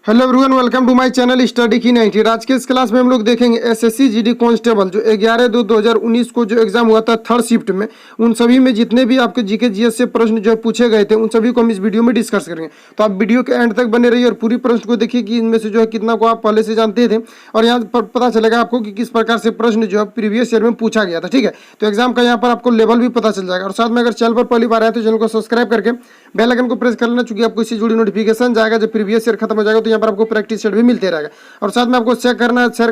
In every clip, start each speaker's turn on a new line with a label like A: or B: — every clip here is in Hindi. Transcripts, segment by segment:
A: Hello everyone, welcome to my channel study की 90। आज के इस क्लास में हम लोग देखेंगे एसएससी जीडी कांस्टेबल जो 11/2/2019 को जो एग्जाम हुआ था थर्ड शिफ्ट में, उन सभी में जितने भी आपके जीके जीएस से प्रश्न जो पूछे गए थे उन सभी को हम इस वीडियो में डिस्कस करेंगे। तो आप वीडियो के एंड तक बने रहिए और पूरी प्रश्न को देखिए कि इनमें से जो है कितना को आप पहले से जानते थे और यहाँ पर पता चलेगा आपको कि किस प्रकार से प्रश्न जो है प्रीवियस ईयर में पूछा गया था। ठीक है, तो एग्जाम का यहाँ पर आपको लेवल भी पता चल जाएगा। और साथ में अगर चैनल पर पहली बार आए तो चैनल को सब्सक्राइब करके बेल आइकन को प्रेस कर लेना, चूंकि आपको इससे जुड़ी नोटिफिकेशन जाएगा जब प्रीवियस ईयर खत्म हो जाएगा तो यहाँ पर आपको प्रैक्टिस सेट भी मिलते रहेगा। और साथ में आपको शेयर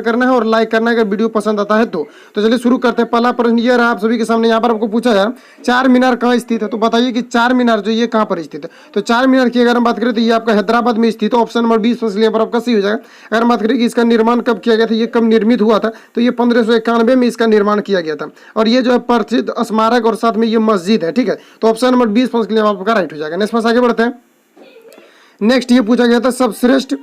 A: करना है और लाइक करना है अगर वीडियो पसंद आता है तो चलिए शुरू करते हैं। पहला प्रश्न ये रहा आप सभी के सामने, यहाँ पर आपको पूछा जाए चार मीनार कहाँ स्थित है। तो बताइए कि चार मीनार जो ये कहाँ पर स्थित है। तो चार मीनार की अगर हम बात करें तो ये आपका हैदराबाद में स्थित है। ऑप्शन नंबर 20 यहाँ पर आपका सही हो जाएगा। अगर हम बात करें कि इसका निर्माण कब किया गया था, ये कब निर्मित हुआ था, तो ये 1591 में इसका निर्माण किया गया था। और ये जो है प्रसिद्ध स्मारक और साथ में ये मस्जिद है। ठीक है, तो ऑप्शन नंबर 20 के लिए आपका राइट हो जाएगा। नेक्स्ट पास आगे बढ़ते हैं। नेक्स्ट ये पूछा गया था सर्वश्रेष्ठ,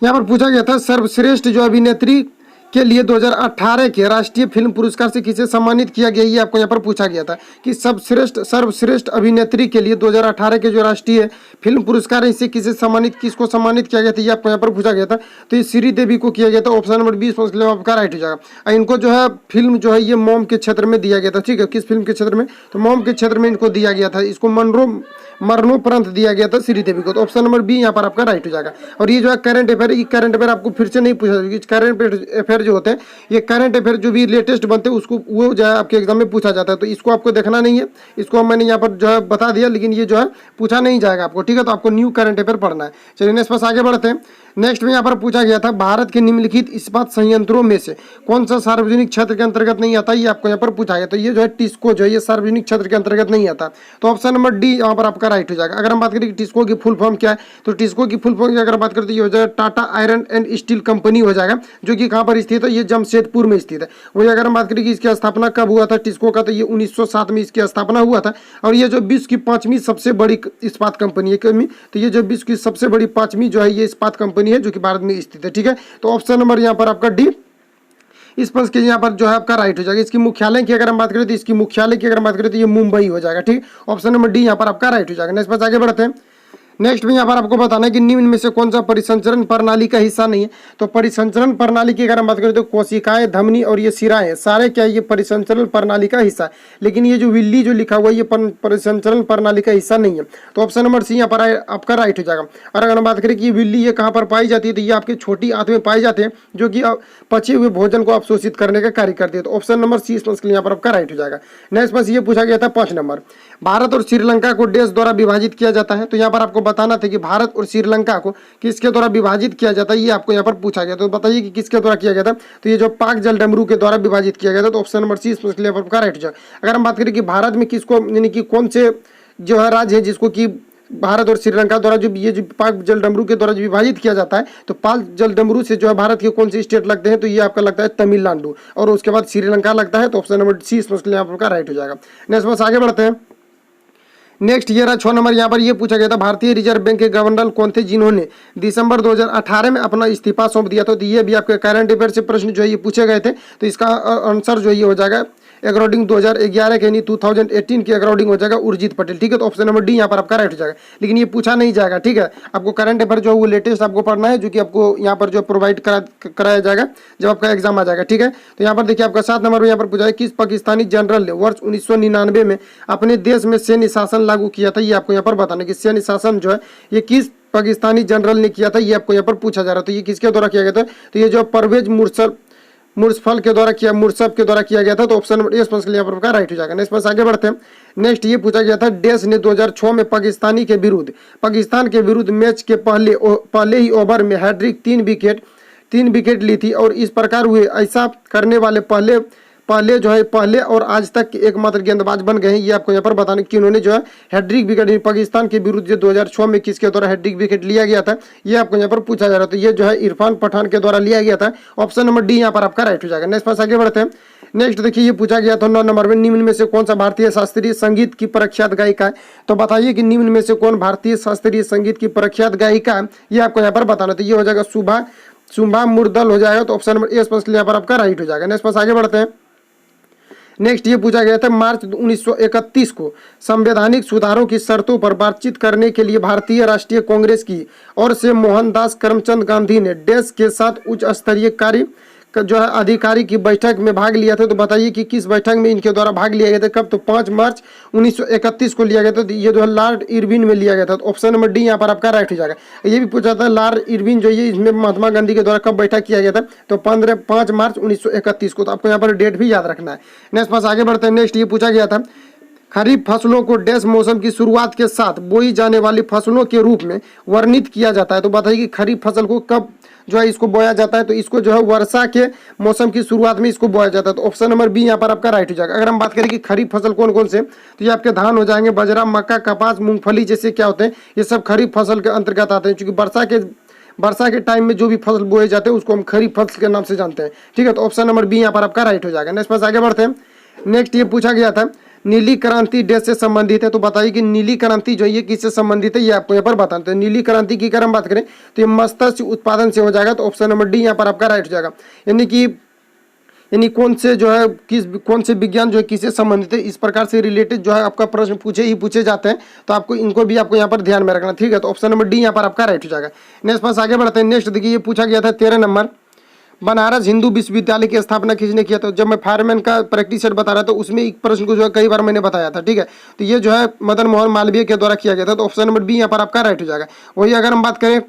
A: यहाँ पर पूछा गया था सर्वश्रेष्ठ जो अभिनेत्री के लिए 2018 के राष्ट्रीय फिल्म पुरस्कार से किसे सम्मानित किया गया, ये आपको यहाँ पर पूछा गया था कि सर्वश्रेष्ठ अभिनेत्री के लिए 2018 के जो राष्ट्रीय फिल्म पुरस्कार है इसे किसको सम्मानित किया गया था, ये आपको यहाँ पर पूछा गया था। तो ये श्रीदेवी को किया गया था। ऑप्शन नंबर 20 आपका राइट हो जाएगा। इनको जो है फिल्म जो है ये मॉम के क्षेत्र में दिया गया था। ठीक है, किस फिल्म के क्षेत्र में, तो मॉम के क्षेत्र में इनको दिया गया था। इसको मरणोपरांत दिया गया था श्रीदेवी को। तो ऑप्शन नंबर बी यहाँ पर आपका राइट हो जाएगा। और ये जो है करंट अफेयर आपको फिर से नहीं पूछा जाएगा। करंट अफेयर जो होते हैं ये करंट अफेयर जो भी लेटेस्ट बनते हैं उसको वो जो है आपके एग्जाम में पूछा जाता है। तो इसको आपको देखना नहीं है, इसको मैंने यहाँ पर जो है बता दिया, लेकिन ये जो है पूछा नहीं जाएगा आपको। ठीक है, तो आपको न्यू करंट अफेयर पढ़ना है। चलिए नेक्स्ट पास आगे बढ़ते हैं। नेक्स्ट में यहाँ पर पूछा गया था भारत के निम्नलिखित इस्पात संयंत्रों में से कौन सा सार्वजनिक क्षेत्र के अंतर्गत नहीं आता, ये आपको यहाँ पर पूछा गया। तो ये जो है टिस्को जो है ये सार्वजनिक क्षेत्र के अंतर्गत नहीं आता। तो ऑप्शन नंबर डी यहाँ पर आपका राइट हो जाएगा। अगर हम बात करें कि टिस्को की फुल फॉर्म क्या है, तो टिस्को की फुल फॉर्म की अगर बात करें तो ये हो जाएगा Tata iron and steel company हो जाएगा, जो कि कहाँ पर स्थित है, ये जमशेदपुर में स्थित है। वही अगर हम बात करें कि इसकी स्थापना कब हुआ था टिस्को का, तो ये 1907 में इसकी स्थापना हुआ था। और ये जो विश्व की 5वीं सबसे बड़ी इस्पात कंपनी है, तो ये जो विश्व की सबसे बड़ी 5वीं जो है ये इस्पात कंपनी है जो कि भारत में स्थित है। ठीक है, तो ऑप्शन नंबर यहाँ पर आपका डी इस पर के यहाँ पर जो है आपका राइट हो जाएगा। इसकी मुख्यालय की अगर हम बात करें तो इसकी मुख्यालय की अगर हम बात करें तो ये मुंबई हो जाएगा। ठीक, ऑप्शन नंबर डी यहाँ पर आपका राइट हो जाएगा। नेक्स्ट पर आगे बढ़ते हैं। नेक्स्ट में यहाँ पर आपको बताना है कि निम्न में से कौन सा परिसंचरण प्रणाली का हिस्सा नहीं है। तो परिसंचरण प्रणाली की अगर हम बात करें तो कोशिकाएं, धमनी और ये सिराएं सारे क्या ये परिसंचरण प्रणाली का हिस्सा है, लेकिन ये जो विल्ली जो लिखा हुआ है ये परिसंचरण प्रणाली का हिस्सा नहीं है। तो ऑप्शन नंबर सी यहाँ पर आपका राइट हो जाएगा। और अगर हम बात करें कि विल्ली ये कहाँ पर पाई जाती है, तो ये आपके छोटी आंत में पाए जाते हैं जो कि पचे हुए भोजन को अवशोषित करने का कार्य करती है। तो ऑप्शन नंबर सी यहाँ पर आपका राइट हो जाएगा। नेक्स्ट बस ये पूछा गया था 5 नंबर, भारत और श्रीलंका को देश द्वारा विभाजित किया जाता है। तो यहाँ पर आपको बताना था कि भारत और श्रीलंका को किसके द्वारा विभाजित किया जाता है, ये आपको यहाँ पर पूछा गया। तो बताइए कि किसके द्वारा किया गया था। तो ये जो पाक जलडमरू के द्वारा विभाजित किया गया था। तो ऑप्शन नंबर सी का राइट हो जाएगा। अगर हम बात करें कि भारत में किसको यानी कि कौन से जो है राज्य है जिसको कि भारत और श्रीलंका द्वारा जो पाक जलडमरू के द्वारा जो विभाजित किया जाता है, तो पाक जलडमरू से जो है भारत के कौन से स्टेट लगते हैं, तो ये आपका लगता है तमिलनाडु और उसके बाद श्रीलंका लगता है। तो ऑप्शन नंबर सी आपका राइट हो जाएगा। नेक्स्ट बस आगे बढ़ते हैं। नेक्स्ट ये रहा 6 नंबर, यहाँ पर ये पूछा गया था भारतीय रिजर्व बैंक के गवर्नर कौन थे जिन्होंने दिसंबर 2018 में अपना इस्तीफा सौंप दिया था। तो ये भी आपके करंट अफेयर से प्रश्न जो है ये पूछे गए थे। तो इसका आंसर जो ये हो जाएगा अकॉर्डिंग 2011 के यानी 2018 के अकॉर्डिंग हो जाएगा उर्जित पटेल। ठीक है, तो ऑप्शन नंबर डी यहाँ पर आपका राइट हो जाएगा, लेकिन ये पूछा नहीं जाएगा। ठीक है, आपको करंट अफेयर जो है वो लेटेस्ट आपको पढ़ना है जो कि आपको यहाँ पर जो प्रोवाइड कराया जाएगा जब आपका एग्जाम आ जाएगा। ठीक है, तो यहाँ पर देखिए आपका 7 नंबर में यहाँ पर पूछा है किस पाकिस्तानी जनरल ने वर्ष 1999 में अपने देश में सैन्य शासन लागू किया था, ये आपको यहाँ पर बताना कि सैन्य शासन जो है ये किस पाकिस्तानी जनरल ने किया था, ये आपको यहाँ पर पूछा जा रहा है। तो ये किसके द्वारा किया गया था, तो ये जो परवेज मुर्सफल के द्वारा किया गया था। तो ऑप्शन नंबर ए के लिए आपका राइट हो जाएगा। नेक्स्ट पास आगे बढ़ते हैं। नेक्स्ट ये पूछा गया था देश ने 2006 में पाकिस्तान के विरुद्ध मैच के पहले ही ओवर में हैट्रिक 3 विकेट ली थी और इस प्रकार हुए ऐसा करने वाले पहले और आज तक के एकमात्र गेंदबाज बन गए हैं। ये आपको यहाँ पर बताने कि उन्होंने जो है हैट्रिक विकेट पाकिस्तान के विरुद्ध 2006 में किसके द्वारा हैट्रिक विकेट लिया गया था, ये आपको यहाँ पर पूछा जा रहा है। तो ये जो है इरफान पठान के द्वारा लिया गया था। ऑप्शन नंबर डी यहाँ पर आपका राइट हो जाएगा। नेक्स्ट पास आगे बढ़ते हैं। नेक्स्ट देखिए ये पूछा गया था 9 नंबर में निम्न में से कौन सा भारतीय शास्त्रीय संगीत की प्रख्यात गायिका है। तो बताइए कि निम्न में से कौन भारतीय शास्त्रीय संगीत की प्रख्यात गायिका है, ये आपको यहाँ पर बताना। तो ये हो जाएगा शुभा मुर्दल हो जाएगा। तो ऑप्शन नंबर ए यहाँ पर आपका राइट हो जाएगा। नेक्स्ट पास आगे बढ़ते हैं। नेक्स्ट ये पूछा गया था मार्च 1931 को संवैधानिक सुधारों की शर्तों पर बातचीत करने के लिए भारतीय राष्ट्रीय कांग्रेस की ओर से मोहनदास करमचंद गांधी ने देश के साथ उच्च स्तरीय कार्य जो है अधिकारी की बैठक में भाग लिया था। तो बताइए कि किस बैठक में इनके द्वारा भाग लिया गया था, कब? तो 5 मार्च 1931 को लिया गया था। तो ये जो है लॉर्ड इरविन में लिया गया था। तो ऑप्शन नंबर डी यहाँ पर आपका राइट हो जाएगा। ये भी पूछा था लॉर्ड इरविन जो ये इसमें महात्मा गांधी के द्वारा कब बैठक किया गया था, तो 5 मार्च 1931 को। तो आपको यहाँ पर डेट भी याद रखना है। नेक्स्ट पास आगे बढ़ते हैं। नेक्स्ट ये पूछा गया था खरीफ फसलों को डैश मौसम की शुरुआत के साथ बोई जाने वाली फसलों के रूप में वर्णित किया जाता है। तो बताइए कि खरीफ फसल को कब जो है इसको बोया जाता है, तो इसको जो है वर्षा के मौसम की शुरुआत में इसको बोया जाता है। तो ऑप्शन नंबर बी यहाँ पर आपका राइट हो जाएगा। अगर हम बात करें कि खरीफ फसल कौन कौन से, तो ये आपके धान हो जाएंगे, बाजरा, मक्का, कपास, मूंगफली जैसे क्या होते हैं, ये सब खरीफ फसल के अंतर्गत आते हैं। क्योंकि वर्षा के टाइम में जो भी फसल बोए जाते हैं उसको हम खरीफ फसल के नाम से जानते हैं। ठीक है, तो ऑप्शन नंबर बी यहाँ पर आपका राइट हो जाएगा। नेक्स्ट पास आगे बढ़ते हैं। नेक्स्ट ये पूछा गया था नीली क्रांति देश से संबंधित है। तो बताइए कि नीली क्रांति जो है ये किससे संबंधित है, ये आपको यहाँ पर बताते हैं। नीली क्रांति की अगर हम बात करें तो ये मत्स्य उत्पादन से हो जाएगा। तो ऑप्शन नंबर डी यहाँ पर आपका राइट हो जाएगा। यानी कौन से विज्ञान जो है किससे संबंधित है, इस प्रकार से रिलेटेड जो है आपका प्रश्न पूछे जाते हैं। तो आपको इनको भी आपको यहाँ पर ध्यान में रखना। ठीक है, तो ऑप्शन नंबर डी यहाँ पर आपका राइट हो जाएगा। नेक्स्ट पास आगे बढ़ते हैं। नेक्स्ट देखिए ये पूछा गया था 13 नंबर बनारस हिंदू विश्वविद्यालय की स्थापना किसने किया था। जब मैं फायरमैन का प्रैक्टिस सेट बता रहा था उसमें एक प्रश्न को जो है कई बार मैंने बताया था। ठीक है, तो ये जो है मदन मोहन मालवीय के द्वारा किया गया था। तो ऑप्शन नंबर बी यहाँ पर आपका राइट हो जाएगा। वही अगर हम बात करें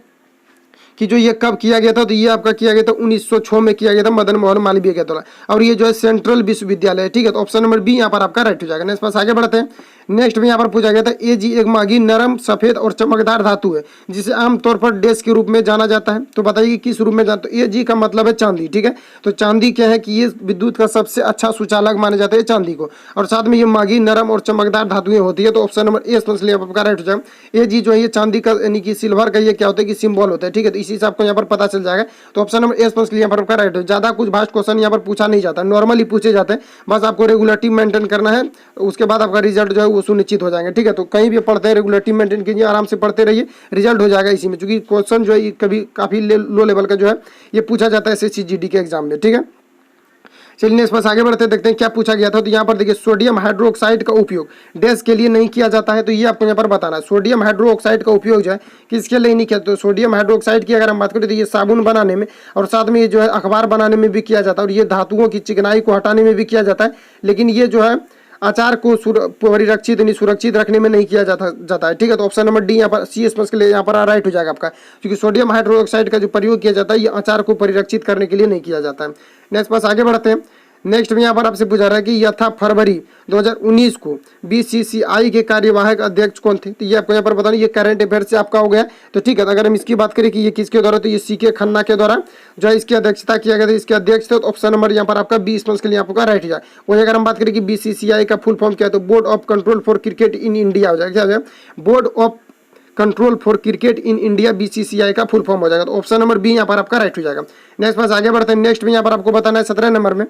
A: कि जो ये कब किया गया था, तो ये आपका किया गया था 1906 में किया गया था मदन मोहन मालवीय के द्वारा, और ये जो है सेंट्रल विश्वविद्यालय है। ठीक है, तो ऑप्शन नंबर बी यहाँ पर आपका राइट हो जाएगा। नेक्स्ट पास आगे बढ़ते हैं। नेक्स्ट में यहाँ पर पूछा गया था एजी एक मागी नरम सफेद और चमकदार धातु है जिसे आमतौर पर डैश के रूप में जाना जाता है। तो बताइए किस रूप में जानते हो। एजी का मतलब है चांदी। ठीक है, तो चांदी क्या है कि ये विद्युत का सबसे अच्छा सुचालक माना जाता है चांदी को, और साथ में ये मागी नरम और चमकदार धातुएं होती है। तो ऑप्शन नंबर ए इसलिए आपका राइट हो जाएगा। एजी जो है ये चांदी का यानी कि सिल्वर का ये क्या होता है कि सिंबल होता है। ठीक है, तो इसी से आपको यहाँ पर पता चल जाएगा। तो ऑप्शन नंबर ए इसलिए यहाँ पर आपका राइट हो। ज्यादा कुछ भास्ट क्वेश्चन यहाँ पर पूछा नहीं जाता, नॉर्मली पूछे जाते हैं। बस आपको रेगुलरिटी मेंटेन करना है, उसके बाद आपका रिजल्ट जो है वो सुनिश्चित हो जाएंगे। ठीक है, तो कहीं भी पढ़ते हैं रेगुलरिटी मेंटेन कीजिए, आराम से पढ़ते रहिए, रिजल्ट हो जाएगा इसी में। क्योंकि क्वेश्चन जो है कभी काफी लो लेवल का जो है ये पूछा जाता है एसएससी जीडी के एग्जाम में। ठीक है, चलिए नेक्स्ट पास आगे बढ़ते देखते हैं क्या पूछा गया था। तो यहाँ पर देखिए सोडियम हाइड्रोक्साइड का उपयोग डैश के लिए नहीं किया जाता है। तो ये आपको यहाँ पर बताना है सोडियम हाइड्रोक्साइड का उपयोग जो है किसके लिए नहीं किया। तो सोडियम हाइड्रोक्साइड की अगर हम बात करें तो ये साबुन बनाने में और साथ में ये जो है अखबार बनाने में भी किया जाता है, और ये धातुओं की चिकनाई को हटाने में भी किया जाता है। लेकिन ये जो है अचार को परिरक्षित यानी सुरक्षित रखने में नहीं किया जाता है। ठीक है, तो ऑप्शन नंबर डी यहाँ पर सी स्पेस के लिए यहाँ पर राइट हो जाएगा आपका। क्योंकि सोडियम हाइड्रोक्साइड का जो प्रयोग किया जाता है ये अचार को परिरक्षित करने के लिए नहीं किया जाता है। नेक्स्ट पास आगे बढ़ते हैं। नेक्स्ट में यहाँ पर आपसे पूछा रहा है कि यथा फरवरी 2019 को बीसीसीआई के कार्यवाहक अध्यक्ष कौन थे। तो ये आपको यहाँ पर बताना, ये करंट अफेयर से आपका हो गया। तो ठीक है, तो अगर हम इसकी बात करें कि ये किसके द्वारा, तो ये सीके खन्ना के द्वारा जो है इसकी अध्यक्षता किया गया था, इसके अध्यक्ष थे। तो ऑप्शन नंबर यहाँ पर आपका 20 के लिए आपका राइट हो जाए। वही अगर हम बात करें कि बीसीसीआई का फुल फॉर्म क्या है, तो board of control for cricket in India हो जाएगा। क्या हो जाएगा, board of control for cricket in India BCCI का फुल फॉर्म हो जाएगा। तो ऑप्शन नंबर बी यहाँ पर आपका राइट हो जाएगा। नेक्स्ट पास आगे बढ़ते हैं। नेक्स्ट में यहाँ पर आपको बताना है 17 नंबर में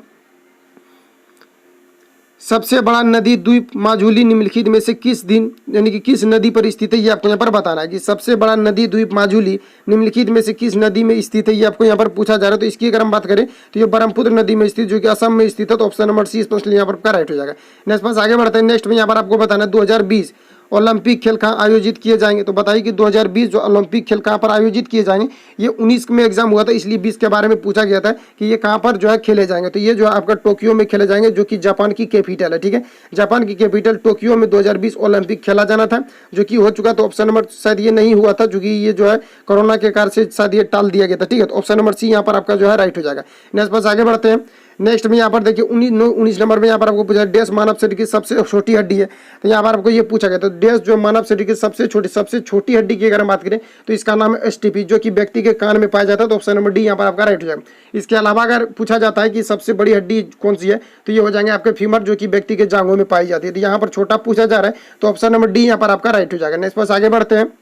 A: सबसे बड़ा नदी द्वीप माजुली निम्नलिखित में से किस दिन यानी कि किस नदी पर स्थित है, ये आपको यहाँ पर बताना है कि सबसे बड़ा नदी द्वीप माजुली निम्नलिखित में से किस नदी में स्थित है, ये आपको यहाँ पर पूछा जा रहा है। तो इसकी अगर हम बात करें तो ये ब्रह्मपुत्र नदी में स्थित जो कि असम में स्थित है। तो ऑप्शन नंबर सी स्पष्ट यहाँ पर राइट हो जाएगा। नेक्स्ट पास आगे बढ़ते हैं। नेक्स्ट में यहाँ पर आपको बताना है 2020 ओलंपिक खेल कहाँ आयोजित किए जाएंगे। तो बताइए कि 2020 जो ओलंपिक खेल कहाँ पर आयोजित किए जाएंगे, ये 19 में एग्जाम हुआ था इसलिए 20 के बारे में पूछा गया था कि ये कहाँ पर जो है खेले जाएंगे। तो ये जो है आपका टोक्यो में खेले जाएंगे जो कि जापान की कैपिटल है। ठीक है, जापान की कैपिटल टोक्यो में 2020 ओलंपिक खेला जाना था जो कि हो चुका। तो ऑप्शन नंबर शायद ये नहीं हुआ था क्योंकि ये जो है कोरोना के कारण से शायद ये टाल दिया गया था। ठीक है, तो ऑप्शन नंबर सी यहाँ पर आपका जो है राइट हो जाएगा। नेक्स्ट पास आगे बढ़ते हैं। नेक्स्ट में यहाँ पर देखिए 19 नंबर में यहाँ पर आपको पूछा डैश मानव शरीर की सबसे छोटी हड्डी है। तो यहाँ पर आपको ये पूछा गया। तो डैश जो मानव शरीर की सबसे छोटी हड्डी की अगर हम बात करें तो इसका नाम है एसटीपी जो कि व्यक्ति के कान में पाया जाता है। तो ऑप्शन नंबर डी यहाँ पर आपका राइट हो जाएगा। इसके अलावा अगर पूछा जाता है कि सबसे बड़ी हड्डी कौन सी है तो ये हो जाएंगे आपके फीमर जो कि व्यक्ति के जांघों में पाई जाती है। तो यहाँ पर छोटा पूछा जा रहा है तो ऑप्शन नंबर डी यहाँ पर आपका राइट हो जाएगा। नेक्स्ट पास आगे बढ़ते हैं।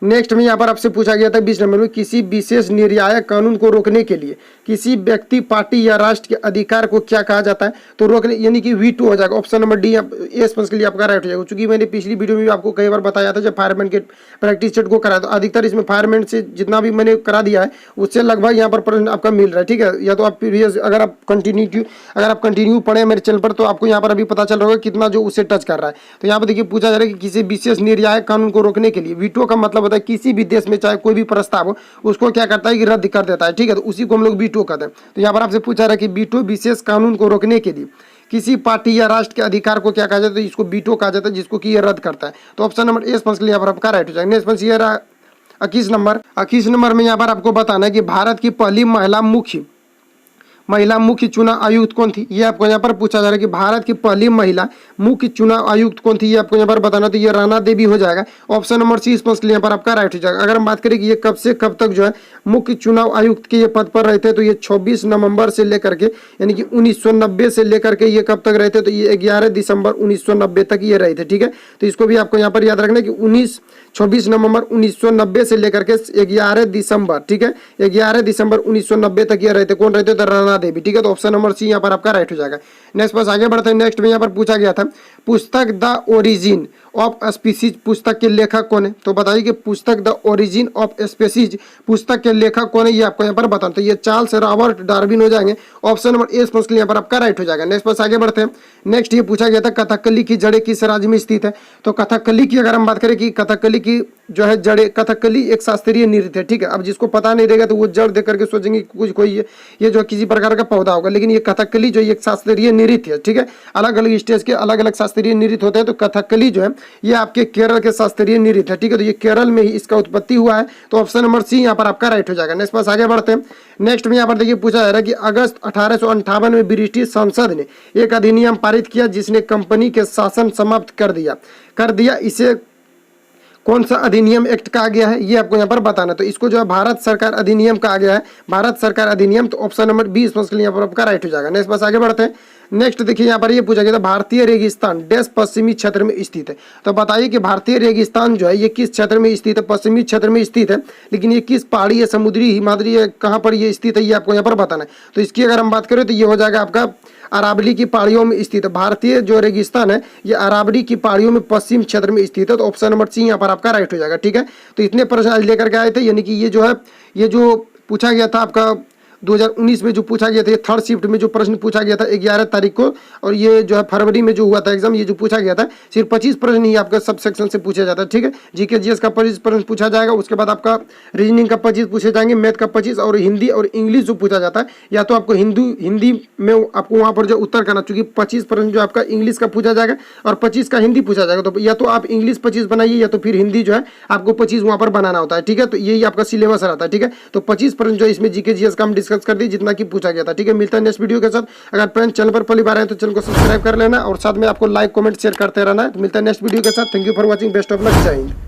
A: नेक्स्ट में यहाँ पर आपसे पूछा गया था 20 नंबर में, किसी विशेष निर्यायक कानून को रोकने के लिए किसी व्यक्ति, पार्टी या राष्ट्र के अधिकार को क्या कहा जाता है? तो रोकने यानी कि वीटो हो जाएगा। Option number D A space के लिए आपका राइट हो जाएगा। चूंकि मैंने पिछली वीडियो में भी आपको कई बार बताया था, जब फायरमैन के प्रैक्टिस सेट को कराया तो अधिकतर इसमें फायरमैन से जितना भी मैंने करा दिया है उससे लगभग यहाँ पर प्रश्न आपका मिल रहा है, ठीक है। या तो आप प्रीवियस अगर आप कंटिन्यू पढ़े मेरे चैनल पर तो आपको यहाँ पर अभी पता चल रहा होगा कितना जो उससे टच कर रहा है। तो यहाँ पर देखिए पूछा जा रहा है कि किसी विशेष निर्यायक कानून को रोकने के लिए, वीटो का मतलब होता है किसी भी देश में चाहे कोई भी प्रस्ताव हो उसको क्या करता है कि रद्द कर देता है, ठीक है। तो उसी को हम लोग वीटो कहते हैं। तो यहाँ पर आपसे पूछा रहा है कि वीटो विशेष कानून को रोकने के लिए किसी पार्टी या राष्ट्र के अधिकार को क्या कहा जाता है? तो इसको वीटो कहा जाता है, जिसको कि ये रद्द करता है। तो ऑप्शन नंबर ए स्पष्ट यहाँ पर आपका राइट हो जाएगा। नेक्स्ट ये रहा 21 नंबर में यहाँ पर आपको बताना है कि भारत की पहली महिला मुख्य चुनाव आयुक्त कौन थी? ये आपको यहाँ पर पूछा जा रहा है कि भारत की पहली महिला मुख्य चुनाव आयुक्त कौन थी? ये आपको यहाँ पर बताना, तो ये राणा देवी हो जाएगा। ऑप्शन नंबर सी स्पष्ट यहाँ पर आपका राइट हो जाएगा। अगर हम बात करें कि ये कब से कब तक जो है मुख्य चुनाव आयुक्त के ये पद पर रहते, तो ये 26 नवंबर से लेकर के यानी कि 1990 से लेकर के ये कब तक रहते? तो ये 11 दिसंबर 1990 तक ये रहे थे, ठीक है। तो इसको भी आपको यहाँ पर याद रखना कि 26 नवंबर 1990 से लेकर के 11 दिसंबर, ठीक है, 11 दिसंबर 1990 तक ये रहते। कौन रहते? तो राणा देवी, ठीक है। तो ऑप्शन नंबर सी यहाँ पर आपका राइट हो जाएगा। नेक्स्ट बस आगे बढ़ते हैं। नेक्स्ट में यहाँ पर पूछा गया था पुस्तक द ओरिजिन ऑफ स्पीसीज पुस्तक के लेखक कौन है? तो बताइए कि पुस्तक द ओरिजिन ऑफ स्पीसीज पुस्तक के लेखक कौन है? ये आपको यहाँ पर बताना, तो ये चार्ल्स रॉबर्ट डार्विन हो जाएंगे। ऑप्शन नंबर ए स्पष्ट यहाँ पर आपका राइट हो जाएगा। नेक्स्ट बस आगे बढ़ते हैं। नेक्स्ट ये पूछा गया था कथकली की जड़ें किस राज्य में स्थित है? तो कथकली की अगर हम बात करें कि कथकली की जो है जड़ें, कथकली एक शास्त्रीय नृत्य है, ठीक है। अब जिसको पता नहीं रहेगा तो वो जड़ देख करके सोचेंगे कुछ कोई ये जो किसी प्रकार का पौधा होगा, लेकिन ये कथकली जो एक शास्त्रीय नृत्य है, ठीक है। अलग अलग स्टेज के अलग अलग शास्त्रीय नृत्य होते हैं। तो कथकली जो है ये आपके केरल के शास्त्रीय नृत्य है, ठीक है। तो ये केरल में ही इसका उत्पत्ति हुआ है। तो ऑप्शन नंबर सी यहाँ पर आपका राइट हो जाएगा। नेक्स्ट पास आगे बढ़ते हैं। नेक्स्ट में यहाँ पर देखिए पूछा जा रहा है कि अगस्त 1858 में ब्रिटिश संसद ने एक अधिनियम पारित किया जिसने कंपनी के शासन समाप्त कर दिया। इसे कौन सा अधिनियम एक्ट कहा गया है? ये आपको यहाँ पर बताना। तो इसको जो है भारत सरकार अधिनियम कहा गया है, भारत सरकार अधिनियम। तो ऑप्शन नंबर 20 यहाँ पर आपका राइट हो जाएगा। नेक्स्ट बस आगे बढ़ते हैं। नेक्स्ट देखिए यहाँ पर ये पूछा गया था भारतीय रेगिस्तान देश पश्चिमी क्षेत्र में स्थित है। तो बताइए कि भारतीय रेगिस्तान जो है ये किस क्षेत्र में स्थित है? पश्चिमी क्षेत्र में स्थित है, लेकिन ये किस पहाड़ी है, समुद्री, हिमालय, कहाँ पर ये स्थित है ये आपको यहाँ पर बताना है। तो इसकी अगर हम बात करें तो ये हो जाएगा आपका अरावली की पहाड़ियों में स्थित है। भारतीय जो रेगिस्तान है ये अरावली की पहाड़ियों में पश्चिम क्षेत्र में स्थित है। तो ऑप्शन नंबर सी यहाँ पर आपका राइट हो जाएगा, ठीक है। तो इतने प्रश्न आज लेकर के आए थे, यानी कि ये जो पूछा गया था आपका 2019 में जो पूछा गया था, ये थर्ड शिफ्ट में जो प्रश्न पूछा गया था 11 तारीख को, और ये जो है फरवरी में जो हुआ था एग्जाम, ये जो पूछा गया था सिर्फ 25 प्रश्न ही आपका सब सेक्शन से पूछा जाता है, ठीक है। जीके जीएस का 25 प्रश्न पूछा जाएगा, उसके बाद आपका रीजनिंग का 25 पूछे जाएंगे, मैथ का 25 और हिंदी और इंग्लिश जो पूछा जाता है, या तो आपको हिंदी में आपको वहाँ पर जो उत्तर करना, चूंकि 25 प्रश्न जो आपका इंग्लिश का पूछा जाएगा और 25 का हिंदी पूछा जाएगा। तो या तो आप इंग्लिश 25 बनाइए या तो फिर हिंदी जो है आपको 25 वहाँ पर बनाना होता है, ठीक है। तो यही आपका सिलेबस रहता है, ठीक है। तो 25 प्रश्न जो इसमें जीके जीएस का हम डिस्कस कर दिए जितना कि पूछा गया था, ठीक है। मिलता है नेक्स्ट वीडियो के साथ। अगर फ्रेंड्स चैनल पर पहली बार आए तो चैनल को सब्सक्राइब कर लेना और साथ में आपको लाइक कमेंट शेयर करते रहना है। तो मिलता है नेक्स्ट वीडियो के साथ। Thank you for watching, best of luck, जय हिंद।